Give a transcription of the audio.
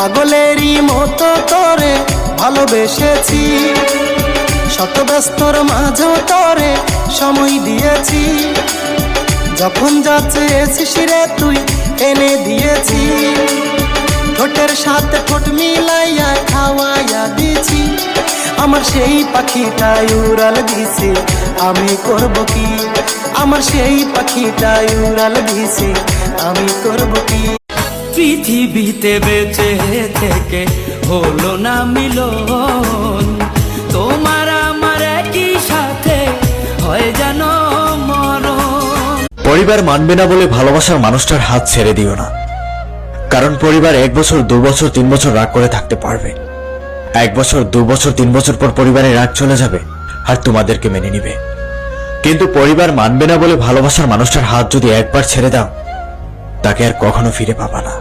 পাগলেরই মতো তোরে ভালোবেসেছি, শত ব্যস্তর মাঝেও তোরে সময় দিয়েছি, যখন যা চেয়েছিস রে তুই এনে দিয়েছি, ঠোঁটের সাথে ঠোঁট মিলাইয়া খাওয়াইয়া দিছি, আমার সেই পাখিটাই উড়াল দিছে আমি করব কি, আমার সেই পাখিটাই উড়াল দিছে আমি করব কি। পৃথিবীতে বেঁচে থেকে হলো না মিলন, তোমার আমার একই সাথে হয় যেন মরণ। পরিবার মানবে না বলে ভালোবাসার মানুষটার হাত ছেড়ে দিও না, কারণ পরিবার 1 বছর 2 বছর 3 বছর রাগ করে থাকতে পারবে, 1 বছর 2 বছর 3 বছর পর পরিবারের রাগ চলে যাবে আর তোমাদেরকে মেনে নিবে। কিন্তু পরিবার মানবে না বলে ভালোবাসার মানুষটার হাত যদি একবার ছেড়ে দাও, তাকে আর কখনো ফিরে পাবা না।